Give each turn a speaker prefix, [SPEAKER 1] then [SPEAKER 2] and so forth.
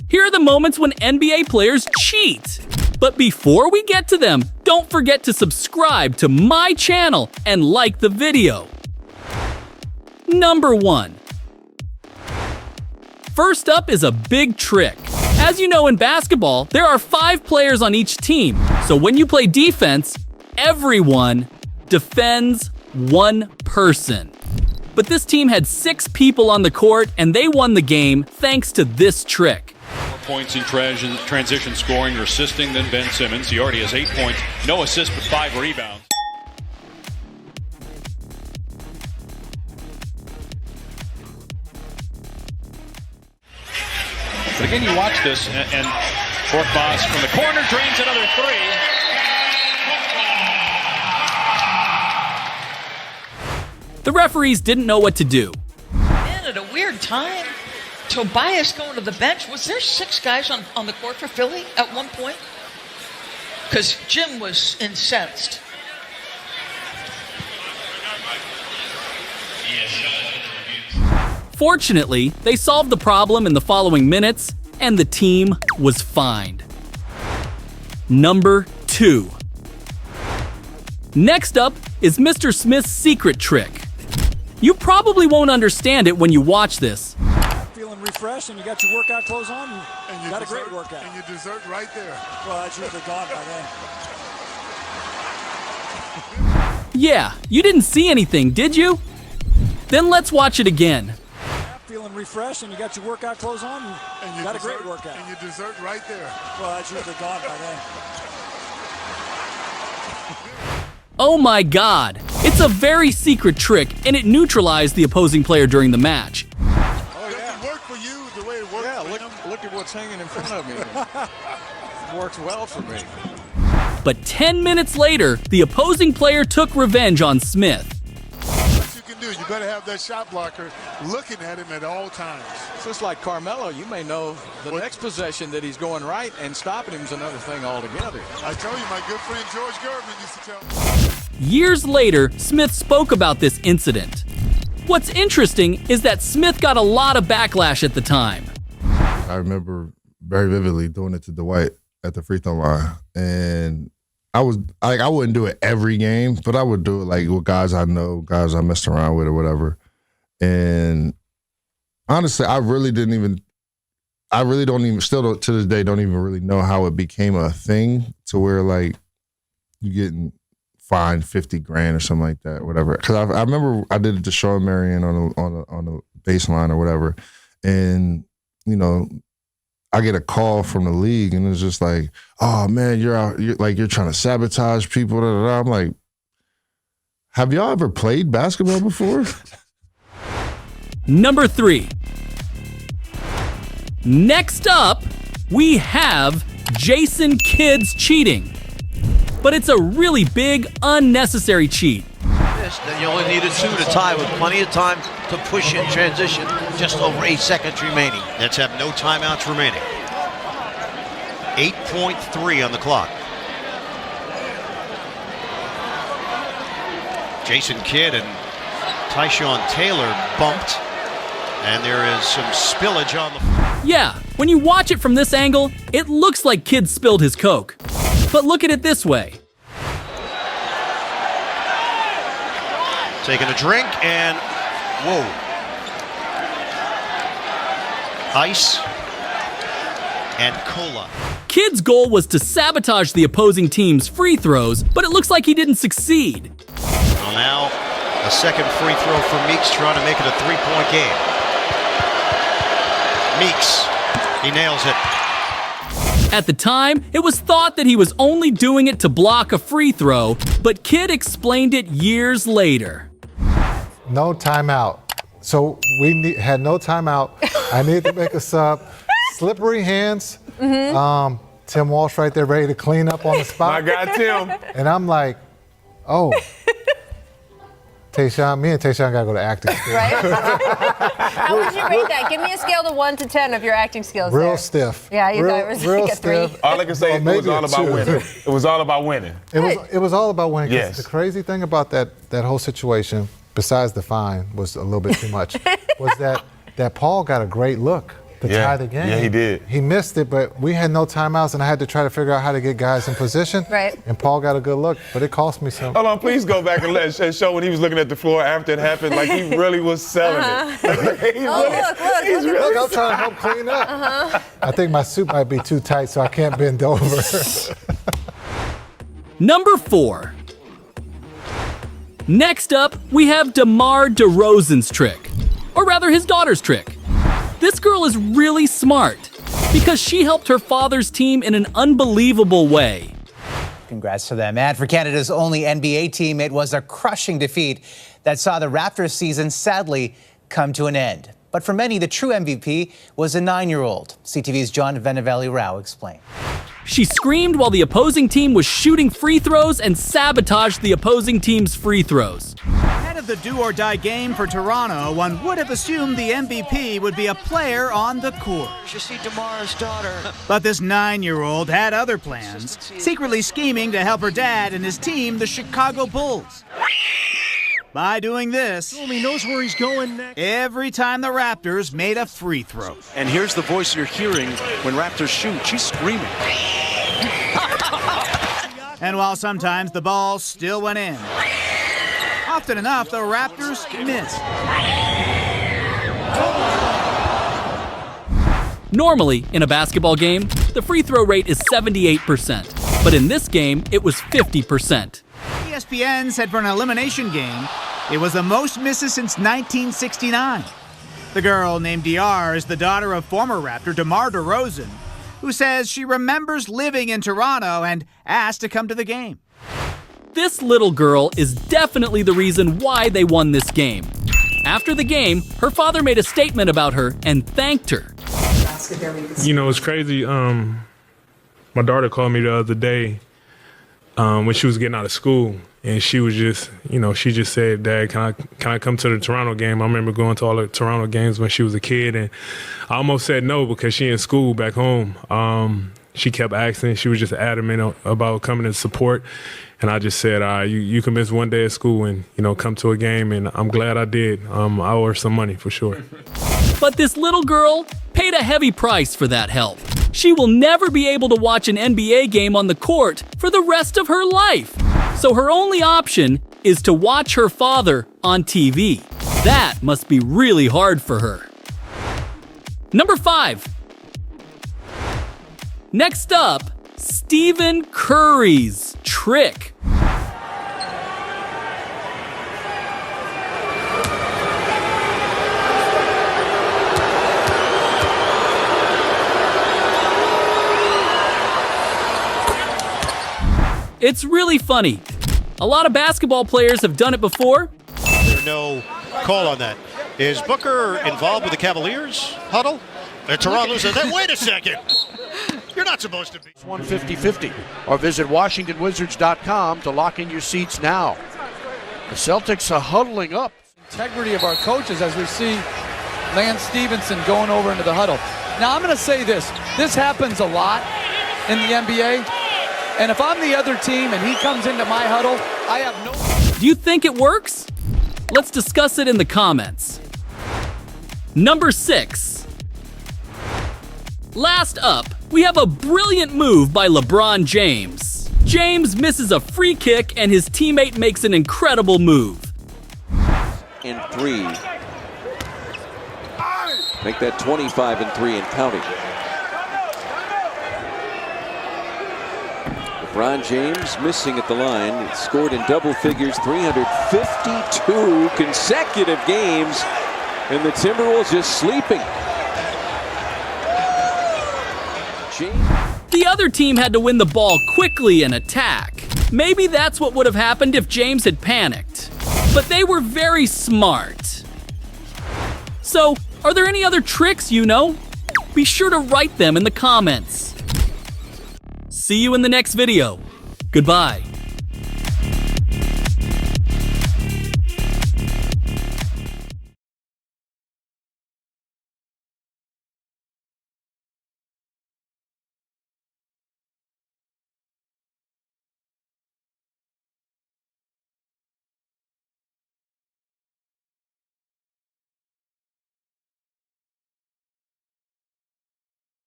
[SPEAKER 1] Here are the moments when NBA players cheat. But before we get to them, don't forget to subscribe to my channel and like the video. Number 1. First up is a big trick. As you know, in basketball, there are 5 players on each team. So when you play defense, everyone defends one person. But this team had 6 people on the court, and they won the game thanks to this trick.
[SPEAKER 2] More points in transition scoring or assisting than Ben Simmons. He already has 8 points, no assists, but 5 rebounds. But again, you watch this, and Korkmaz from the corner drains another 3.
[SPEAKER 1] The referees didn't know what to do.
[SPEAKER 3] Man, at a weird time, Tobias going to the bench. Was there 6 guys on the court for Philly at one point? Because Jim was incensed.
[SPEAKER 1] Fortunately, they solved the problem in the following minutes, and the team was fined. Number 2. Next up is Mr. Smith's secret trick. You probably won't understand it when you watch this.
[SPEAKER 4] Feeling refreshed and you got your workout clothes on and you got a great workout.
[SPEAKER 5] And your dessert right there.
[SPEAKER 4] Well, that's usually gone by then.
[SPEAKER 1] Yeah, you didn't see anything, did you? Then let's watch it again.
[SPEAKER 4] Feeling refreshed and you got your workout clothes on and you got a great workout.
[SPEAKER 5] And your dessert right there.
[SPEAKER 4] Well, that's usually gone by then.
[SPEAKER 1] Oh my God! It's a very secret trick, and it neutralized the opposing player during the match.
[SPEAKER 5] Oh, yeah. It worked for you the way it worked for him.
[SPEAKER 6] Look at what's hanging in front of me. It works well for me.
[SPEAKER 1] But 10 minutes later, the opposing player took revenge on Smith.
[SPEAKER 5] What you can do, you better have that shot blocker looking at him at all times.
[SPEAKER 6] Just like Carmelo, you may know the next possession that he's going right, and stopping him is another thing altogether.
[SPEAKER 5] I told you, my good friend George Gervin used to tell me.
[SPEAKER 1] Years later, Smith spoke about this incident. What's interesting is that Smith got a lot of backlash at the time.
[SPEAKER 7] I remember very vividly doing it to Dwight at the free throw line, and I wouldn't do it every game, but I would do it like with guys I know, guys I messed around with or whatever. And honestly, I really don't even, still to this day, don't even really know how it became a thing to where like you getting fined 50 grand or something like that, whatever. Because I remember I did it to Sean Marion on the baseline or whatever, and you know, I get a call from the league, and it's just like, "Oh man, you're trying to sabotage people." Da, da, da. I'm like, have y'all ever played basketball before?
[SPEAKER 1] Number 3. Next up, we have Jason Kidd's cheating. But it's a really big, unnecessary cheat.
[SPEAKER 8] Then you only needed 2 to tie with plenty of time to push in transition. Just over 8 seconds remaining. Nets have no timeouts remaining. 8.3 on the clock. Jason Kidd and Tyshawn Taylor bumped, and there is some spillage on the...
[SPEAKER 1] Yeah, when you watch it from this angle, it looks like Kidd spilled his Coke. But look at it this way.
[SPEAKER 8] Taking a drink and, whoa. Ice and cola.
[SPEAKER 1] Kidd's goal was to sabotage the opposing team's free throws, but it looks like he didn't succeed.
[SPEAKER 8] Well, now a second free throw for Meeks, trying to make it a 3-point game. Meeks, he nails it.
[SPEAKER 1] At the time, it was thought that he was only doing it to block a free throw, but Kidd explained it years later.
[SPEAKER 9] No timeout. So we had no timeout. I needed to make a sub. Slippery hands. Tim Walsh right there ready to clean up on the spot.
[SPEAKER 10] I got Tim.
[SPEAKER 9] And I'm like, oh. Tayshaun, me and Tayshaun got to go to acting school.
[SPEAKER 11] Right? How would you rate that? Give me a scale of 1 to 10 of your acting skills.
[SPEAKER 9] Real
[SPEAKER 11] there.
[SPEAKER 9] stiff.
[SPEAKER 11] Yeah, you got it.
[SPEAKER 9] Real
[SPEAKER 11] Like a 3.
[SPEAKER 9] stiff.
[SPEAKER 10] All I can say is it was all about winning. It was all about winning.
[SPEAKER 9] It was all about winning.
[SPEAKER 10] Yes.
[SPEAKER 9] The crazy thing about that whole situation, besides the fine was a little bit too much, was that Paul got a great look. to tie the game.
[SPEAKER 10] Yeah, he did.
[SPEAKER 9] He missed it, but we had no timeouts, and I had to try to figure out how to get guys in position.
[SPEAKER 11] Right.
[SPEAKER 9] And Paul got a good look, but it cost me some.
[SPEAKER 10] Hold on, please go back and show when he was looking at the floor after it happened, like he really was selling it.
[SPEAKER 9] Look, I'm trying to help clean up. I think my suit might be too tight, so I can't bend over.
[SPEAKER 1] Number 4. Next up, we have DeMar DeRozan's trick. Or rather, his daughter's trick. This girl is really smart because she helped her father's team in an unbelievable way.
[SPEAKER 12] Congrats to them. And for Canada's only NBA team, it was a crushing defeat that saw the Raptors season sadly come to an end. But for many, the true MVP was a 9-year-old. CTV's John Venevelli-Rao explained.
[SPEAKER 1] She screamed while the opposing team was shooting free throws and sabotaged the opposing team's free throws.
[SPEAKER 13] Ahead of the do-or-die game for Toronto, one would have assumed the MVP would be a player on the court.
[SPEAKER 8] You see DeMar's daughter.
[SPEAKER 13] But this 9-year-old had other plans, secretly scheming to help her dad and his team, the Chicago Bulls. By doing this,
[SPEAKER 14] he knows where he's going next.
[SPEAKER 13] Every time the Raptors made a free throw.
[SPEAKER 14] And here's the voice you're hearing when Raptors shoot. She's screaming.
[SPEAKER 13] And while sometimes the ball still went in, often enough the Raptors missed.
[SPEAKER 1] Normally, in a basketball game, the free throw rate is 78%. But in this game, it was 50%.
[SPEAKER 13] ESPN said for an elimination game, it was the most misses since 1969. The girl named DR is the daughter of former Raptor DeMar DeRozan, who says she remembers living in Toronto and asked to come to the game.
[SPEAKER 1] This little girl is definitely the reason why they won this game. After the game, her father made a statement about her and thanked her.
[SPEAKER 15] You know, it's crazy. My daughter called me the other day when she was getting out of school, and she was just, she just said, "Dad, can I come to the Toronto game?" I remember going to all the Toronto games when she was a kid, and I almost said no because she in school back home. She kept asking. She was just adamant about coming to support, and I just said, you can miss one day at school and, come to a game, and I'm glad I did. I owe her some money for sure.
[SPEAKER 1] But this little girl paid a heavy price for that help. She will never be able to watch an NBA game on the court for the rest of her life. So her only option is to watch her father on TV. That must be really hard for her. Number 5. Next up, Stephen Curry's trick. It's really funny. A lot of basketball players have done it before.
[SPEAKER 8] There's no call on that. Is Booker involved with the Cavaliers huddle? Toronto's in that. Wait a second. You're not supposed to be.
[SPEAKER 16] 150-50. Or visit WashingtonWizards.com to lock in your seats now. The Celtics are huddling up.
[SPEAKER 17] Integrity of our coaches as we see Lance Stevenson going over into the huddle. Now, I'm going to say this. This happens a lot in the NBA. And if I'm the other team and he comes into my huddle, I have no...
[SPEAKER 1] Do you think it works? Let's discuss it in the comments. Number 6. Last up, we have a brilliant move by LeBron James. James misses a free kick and his teammate makes an incredible move.
[SPEAKER 18] In 3. Make that 25 and 3 and counting. LeBron James missing at the line, scored in double figures, 352 consecutive games, and the Timberwolves just sleeping.
[SPEAKER 1] The other team had to win the ball quickly and attack. Maybe that's what would have happened if James had panicked. But they were very smart. So, are there any other tricks you know? Be sure to write them in the comments. See you in the next video. Goodbye.